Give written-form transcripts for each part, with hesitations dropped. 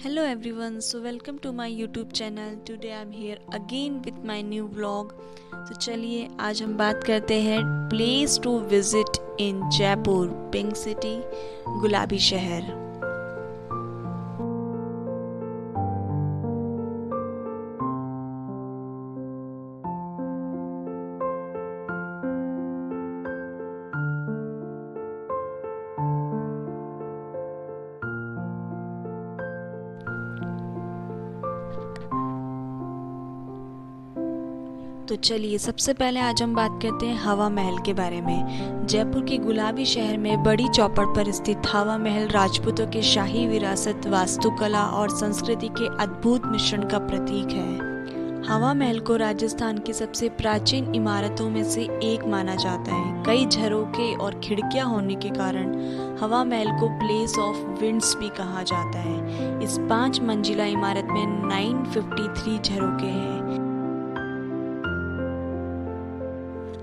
Hello everyone, so welcome to my YouTube channel. Today I'm here again with my new vlog. तो चलिए आज हम बात करते हैं place to visit in Jaipur, pink city, गुलाबी शहर। तो चलिए सबसे पहले आज हम बात करते हैं हवा महल के बारे में। जयपुर के गुलाबी शहर में बड़ी चौपड़ पर स्थित हवा महल राजपूतों के शाही विरासत, वास्तुकला और संस्कृति के अद्भुत मिश्रण का प्रतीक है। हवा महल को राजस्थान की सबसे प्राचीन इमारतों में से एक माना जाता है। कई झरोखे और खिड़कियां होने के कारण हवा महल को प्लेस ऑफ विंड्स भी कहा जाता है। इस 5 मंजिला इमारत में 953 झरोखे हैं।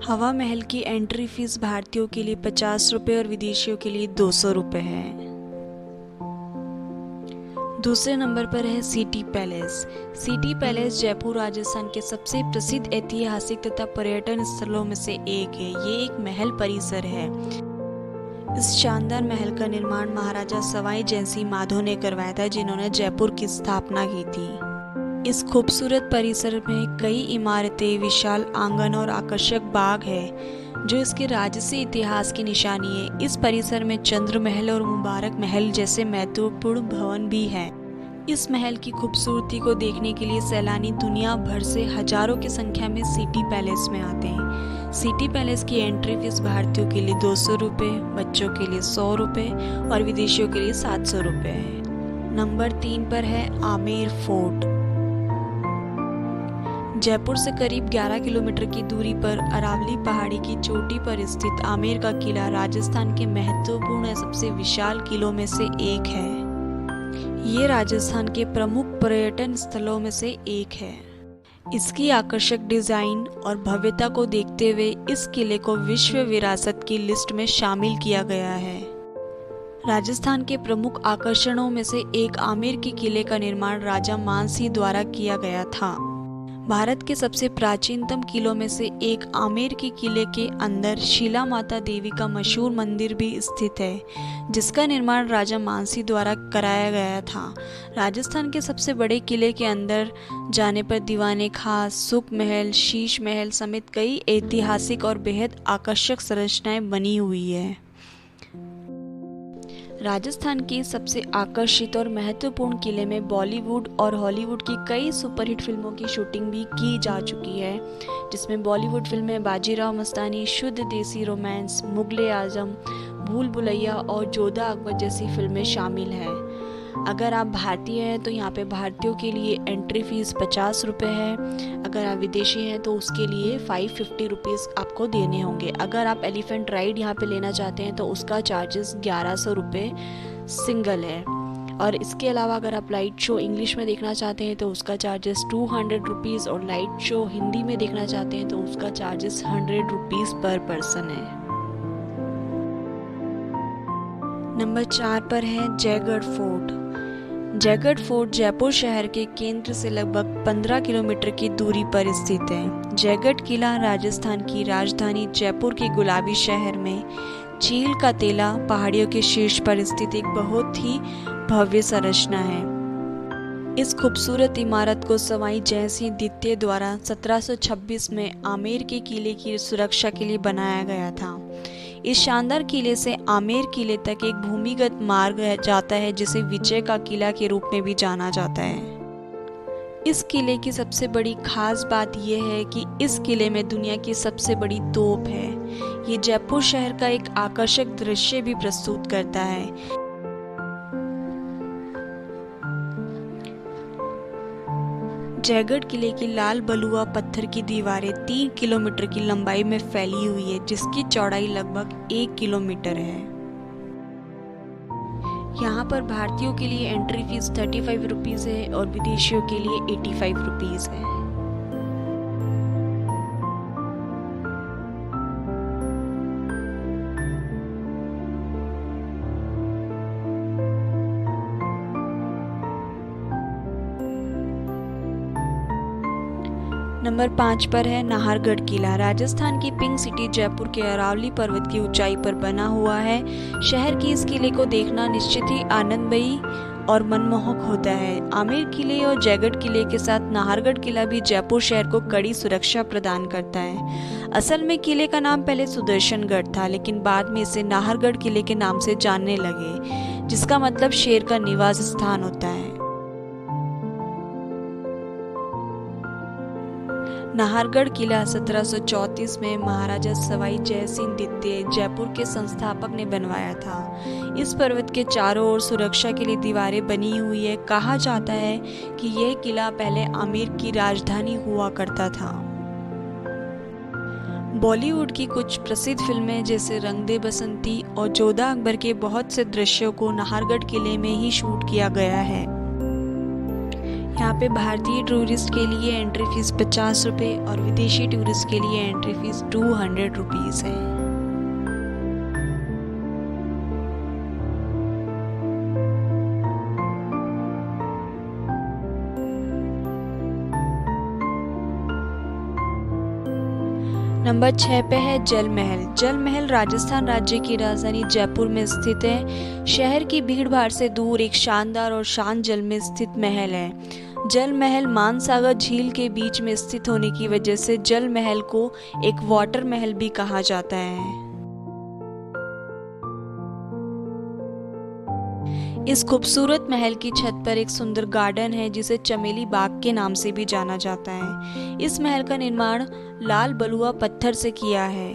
हवा महल की एंट्री फीस भारतीयों के लिए 50 रुपये और विदेशियों के लिए 200 रुपये है। दूसरे नंबर पर है city palace. City palace Jaipur Rajasthan के सबसे प्रसिद्ध ऐतिहासिक तथा पर्यटन स्थलों में से एक है। ये एक महल परिसर है। इस शानदार महल का निर्माण महाराजा सवाई जयसिंह माधो ने करवाया था, जिन्होंने जयपुर की स्थापना की थी। इस खूबसूरत परिसर में कई इमारतें, विशाल आंगन और आकर्षक बाग है, जो इसके राजसी इतिहास की निशानी है। इस परिसर में चंद्र महल और मुबारक महल जैसे महत्वपूर्ण भवन भी हैं। इस महल की खूबसूरती को देखने के लिए सैलानी दुनिया भर से हजारों की संख्या में सिटी पैलेस में आते हैं। सिटी पैलेस की एंट्री फीस भारतीयों के लिए 200 रुपये, बच्चों के लिए 100 रुपये और विदेशियों के लिए 700 रुपये है। नंबर 3 पर है आमेर फोर्ट। जयपुर से करीब 11 किलोमीटर की दूरी पर अरावली पहाड़ी की चोटी पर स्थित आमेर का किला राजस्थान के महत्वपूर्ण सबसे विशाल किलों में से एक है। ये राजस्थान के प्रमुख पर्यटन स्थलों में से एक है। इसकी आकर्षक डिजाइन और भव्यता को देखते हुए इस किले को विश्व विरासत की लिस्ट में शामिल किया गया है। राजस्थान के प्रमुख आकर्षणों में से एक आमेर के किले का निर्माण राजा मानसिंह द्वारा किया गया था। भारत के सबसे प्राचीनतम किलों में से एक आमेर के किले के अंदर शिला माता देवी का मशहूर मंदिर भी स्थित है, जिसका निर्माण राजा मानसिंह द्वारा कराया गया था। राजस्थान के सबसे बड़े किले के अंदर जाने पर दीवाने खास, सुख महल, शीश महल समेत कई ऐतिहासिक और बेहद आकर्षक संरचनाएं बनी हुई है। राजस्थान के सबसे आकर्षित और महत्वपूर्ण किले में बॉलीवुड और हॉलीवुड की कई सुपरहिट फिल्मों की शूटिंग भी की जा चुकी है, जिसमें बॉलीवुड फिल्में बाजीराव मस्तानी, शुद्ध देसी रोमांस, मुगले आजम, भूल भुलैया और जोधा अकबर जैसी फिल्में शामिल हैं। अगर आप भारतीय हैं तो यहाँ पे भारतीयों के लिए एंट्री फीस 50 रुपये है। अगर आप विदेशी हैं तो उसके लिए 550 रुपीज़ आपको देने होंगे। अगर आप एलिफेंट राइड यहाँ पे लेना चाहते हैं तो उसका चार्जेस 1100 रुपये सिंगल है। और इसके अलावा अगर आप लाइट शो इंग्लिश में देखना चाहते हैं तो उसका चार्जेस 200 रुपीज़ और लाइट शो हिंदी में देखना चाहते हैं तो उसका चार्जेस 100 रुपीज़ पर पर्सन है। नंबर 4 पर है जयगढ़ फोर्ट। जयगढ़ फोर्ट जयपुर शहर के केंद्र से लगभग 15 किलोमीटर की दूरी पर स्थित है। जयगढ़ किला राजस्थान की राजधानी जयपुर के गुलाबी शहर में चील का तेला पहाड़ियों के शीर्ष पर स्थित एक बहुत ही भव्य संरचना है। इस खूबसूरत इमारत को सवाई जयसिंह द्वितीय द्वारा 1726 में आमेर के किले की सुरक्षा के लिए बनाया गया था। इस शानदार किले से आमेर किले तक एक भूमिगत मार्ग जाता है, जिसे विजय का किला के रूप में भी जाना जाता है। इस किले की सबसे बड़ी खास बात यह है कि इस किले में दुनिया की सबसे बड़ी तोप है। ये जयपुर शहर का एक आकर्षक दृश्य भी प्रस्तुत करता है। जयगढ़ किले की लाल बलुआ पत्थर की दीवारें 3 किलोमीटर की लंबाई में फैली हुई है, जिसकी चौड़ाई लगभग 1 किलोमीटर है। यहाँ पर भारतीयों के लिए एंट्री फीस 35 रुपीज़ है और विदेशियों के लिए 85 रुपीज़ है। नंबर 5 पर है नाहरगढ़ किला। राजस्थान की पिंक सिटी जयपुर के अरावली पर्वत की ऊंचाई पर बना हुआ है। शहर की इस किले को देखना निश्चित ही आनंदमयी और मनमोहक होता है। आमेर किले और जयगढ़ किले के साथ नाहरगढ़ किला भी जयपुर शहर को कड़ी सुरक्षा प्रदान करता है। असल में किले का नाम पहले सुदर्शनगढ़ था, लेकिन बाद में इसे नाहरगढ़ किले के नाम से जानने लगे, जिसका मतलब शेर का निवास स्थान होता है। नाहरगढ़ किला 1734 में महाराजा सवाई जय सिंह द्वितीय जयपुर के संस्थापक ने बनवाया था। इस पर्वत के चारों ओर सुरक्षा के लिए दीवारें बनी हुई है। कहा जाता है कि यह किला पहले आमेर की राजधानी हुआ करता था। बॉलीवुड की कुछ प्रसिद्ध फिल्में जैसे रंग दे बसंती और जोधा अकबर के बहुत से दृश्यों को नाहरगढ़ किले में ही शूट किया गया है। यहाँ पे भारतीय टूरिस्ट के लिए एंट्री फीस 50 रुपये और विदेशी टूरिस्ट के लिए एंट्री फीस 200 रुपीज़ है। नंबर 6 पे है जल महल। जल महल राजस्थान राज्य की राजधानी जयपुर में स्थित है। शहर की भीड़भाड़ से दूर एक शानदार और शांत जल में स्थित महल है। जल महल मानसागर झील के बीच में स्थित होने की वजह से जल महल को एक वाटर महल भी कहा जाता है। इस खूबसूरत महल की छत पर एक सुंदर गार्डन है जिसे चमेली बाग के नाम से भी जाना जाता है। इस महल का निर्माण लाल बलुआ पत्थर से किया है।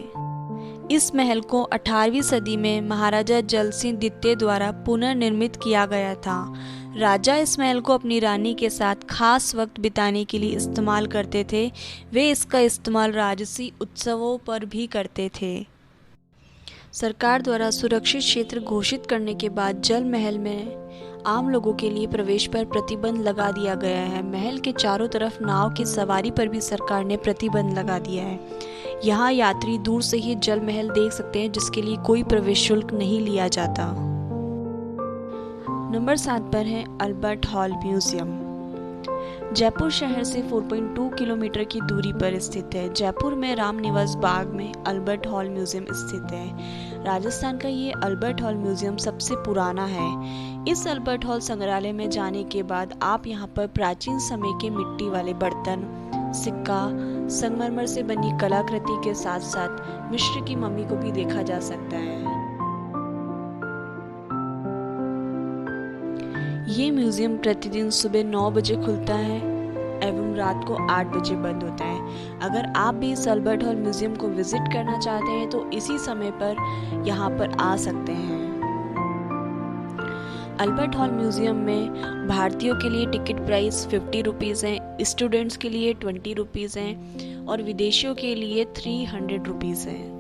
इस महल को 18वीं सदी में महाराजा जल सिंह द्वितीय द्वारा पुनर्निर्मित किया गया था। राजा इस महल को अपनी रानी के साथ खास वक्त बिताने के लिए इस्तेमाल करते थे। वे इसका इस्तेमाल राजसी उत्सवों पर भी करते थे। सरकार द्वारा सुरक्षित क्षेत्र घोषित करने के बाद जल महल में आम लोगों के लिए प्रवेश पर प्रतिबंध लगा दिया गया है। महल के चारों तरफ नाव की सवारी पर भी सरकार ने प्रतिबंध लगा दिया है। यहाँ यात्री दूर से ही जल महल देख सकते हैं, जिसके लिए कोई प्रवेश शुल्क नहीं लिया जाता। नंबर 7 पर है अल्बर्ट हॉल म्यूजियम। जयपुर शहर से 4.2 किलोमीटर की दूरी पर स्थित है। जयपुर में रामनिवास बाग में अल्बर्ट हॉल म्यूजियम स्थित है। राजस्थान का ये अल्बर्ट हॉल म्यूजियम सबसे पुराना है। इस अल्बर्ट हॉल संग्रहालय में जाने के बाद आप यहाँ पर प्राचीन समय के मिट्टी वाले बर्तन, सिक्का, संगमरमर से बनी कलाकृति के साथ साथ मिस्र की मम्मी को भी देखा जा सकता है। ये म्यूजियम प्रतिदिन सुबह 9 बजे खुलता है एवं रात को 8 बजे बंद होता है। अगर आप भी इस अल्बर्ट हॉल म्यूजियम को विजिट करना चाहते हैं तो इसी समय पर यहाँ पर आ सकते हैं। अल्बर्ट हॉल म्यूजियम में भारतीयों के लिए टिकट प्राइस 50 रुपीज़ है, स्टूडेंट्स के लिए 20 रुपीज़ हैं और विदेशियों के लिए 300 रुपीज़ है।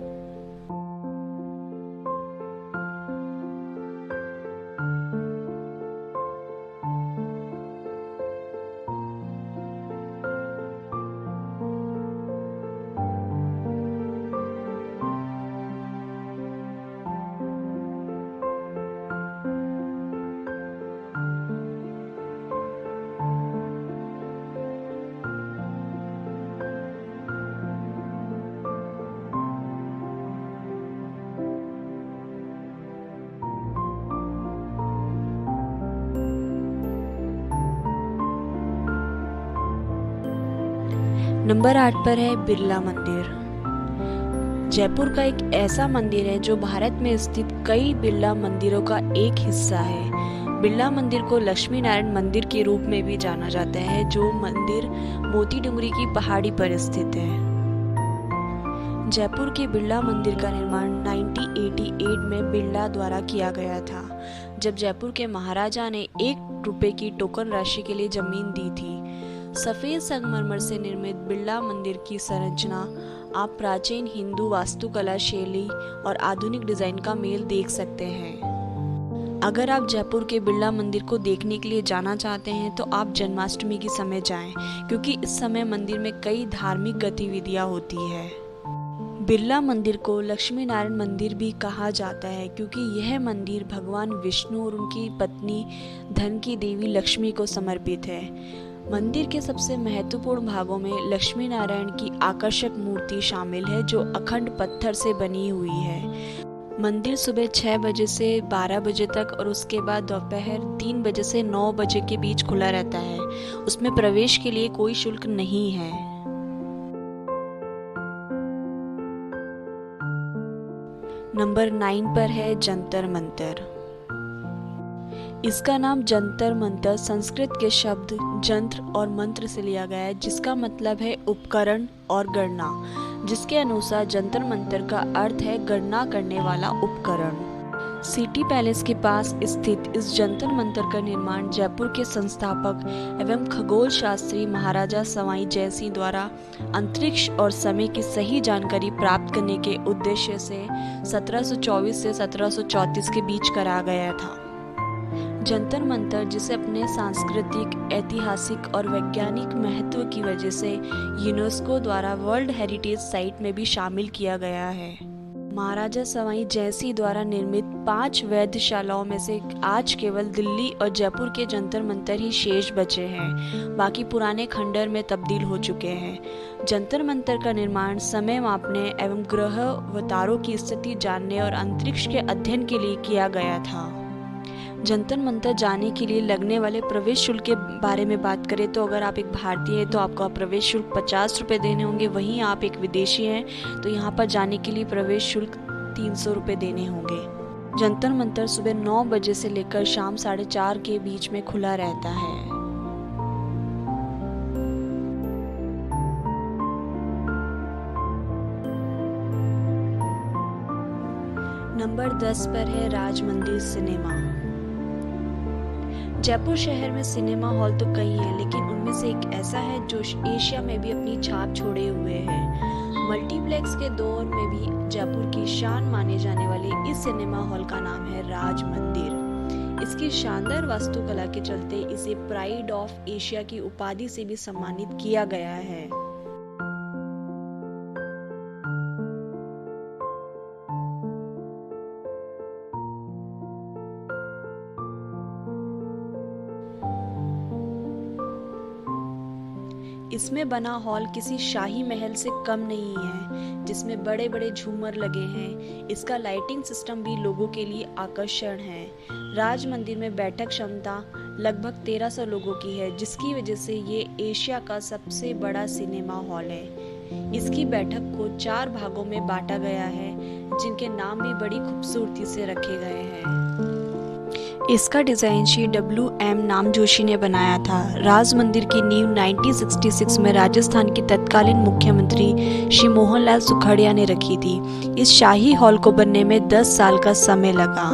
नंबर 8 पर है बिरला मंदिर। जयपुर का एक ऐसा मंदिर है जो भारत में स्थित कई बिरला मंदिरों का एक हिस्सा है। बिरला मंदिर को लक्ष्मी नारायण मंदिर के रूप में भी जाना जाता है, जो मंदिर मोती डूंगरी की पहाड़ी पर स्थित है। जयपुर के बिरला मंदिर का निर्माण 1988 में बिरला द्वारा किया गया था, जब जयपुर के महाराजा ने 1 रुपए की टोकन राशि के लिए जमीन दी थी। सफेद संगमरमर से निर्मित बिरला मंदिर की संरचना आप प्राचीन हिंदू वास्तुकला शैली और आधुनिक डिजाइन का मेल देख सकते हैं। अगर आप जयपुर के बिरला मंदिर को देखने के लिए जाना चाहते हैं तो आप जन्माष्टमी के समय जाएं, क्योंकि इस समय मंदिर में कई धार्मिक गतिविधियां होती है। बिरला मंदिर को लक्ष्मी नारायण मंदिर भी कहा जाता है, क्योंकि यह मंदिर भगवान विष्णु और उनकी पत्नी धन की देवी लक्ष्मी को समर्पित है। मंदिर के सबसे महत्वपूर्ण भागों में लक्ष्मी नारायण की आकर्षक मूर्ति शामिल है जो अखंड पत्थर से बनी हुई है। मंदिर सुबह 6 बजे से 12 बजे तक और उसके बाद दोपहर 3 बजे से 9 बजे के बीच खुला रहता है। उसमें प्रवेश के लिए कोई शुल्क नहीं है। नंबर 9 पर है जंतर मंतर। इसका नाम जंतर मंतर संस्कृत के शब्द जंत्र और मंत्र से लिया गया है, जिसका मतलब है उपकरण और गणना, जिसके अनुसार जंतर मंतर का अर्थ है गणना करने वाला उपकरण। सिटी पैलेस के पास स्थित इस जंतर मंतर का निर्माण जयपुर के संस्थापक एवं खगोल शास्त्री महाराजा सवाई जयसिंह द्वारा अंतरिक्ष और समय की सही जानकारी प्राप्त करने के उद्देश्य से 1724 से 1734 के बीच करा गया था। जंतर मंतर, जिसे अपने सांस्कृतिक, ऐतिहासिक और वैज्ञानिक महत्व की वजह से यूनेस्को द्वारा वर्ल्ड हेरिटेज साइट में भी शामिल किया गया है। महाराजा सवाई जयसिंह द्वारा निर्मित 5 वेधशालाओं में से आज केवल दिल्ली और जयपुर के जंतर मंतर ही शेष बचे हैं, बाकी पुराने खंडर में तब्दील हो चुके हैं। जंतर मंतर का निर्माण समय मापने एवं ग्रह व तारों की स्थिति जानने और अंतरिक्ष के अध्ययन के लिए किया गया था। जंतर मंतर जाने के लिए लगने वाले प्रवेश शुल्क के बारे में बात करें तो अगर आप एक भारतीय हैं तो आपको प्रवेश शुल्क 50 रुपये देने होंगे। वहीं आप एक विदेशी हैं तो यहाँ पर जाने के लिए प्रवेश शुल्क 300 रुपये देने होंगे। जंतर मंतर सुबह 9 बजे से लेकर शाम 4:30 के बीच में खुला रहता है। नंबर 10 पर है राज मंदिर सिनेमा। जयपुर शहर में सिनेमा हॉल तो कई हैं, लेकिन उनमें से एक ऐसा है जो एशिया में भी अपनी छाप छोड़े हुए है। मल्टीप्लेक्स के दौर में भी जयपुर की शान माने जाने वाले इस सिनेमा हॉल का नाम है राज मंदिर। इसकी शानदार वास्तुकला के चलते इसे प्राइड ऑफ एशिया की उपाधि से भी सम्मानित किया गया है। इसमें बना हॉल किसी शाही महल से कम नहीं है, जिसमें बड़े बड़े झूमर लगे हैं। इसका लाइटिंग सिस्टम भी लोगों के लिए आकर्षण है। राज मंदिर में बैठक क्षमता लगभग 1300 लोगों की है, जिसकी वजह से ये एशिया का सबसे बड़ा सिनेमा हॉल है। इसकी बैठक को 4 भागों में बांटा गया है, जिनके नाम भी बड़ी खूबसूरती से रखे गए हैं। इसका डिज़ाइन श्री WM नाम जोशी ने बनाया था। राज मंदिर की नींव 1966 में राजस्थान के तत्कालीन मुख्यमंत्री श्री मोहनलाल सुखड़िया ने रखी थी। इस शाही हॉल को बनने में 10 साल का समय लगा।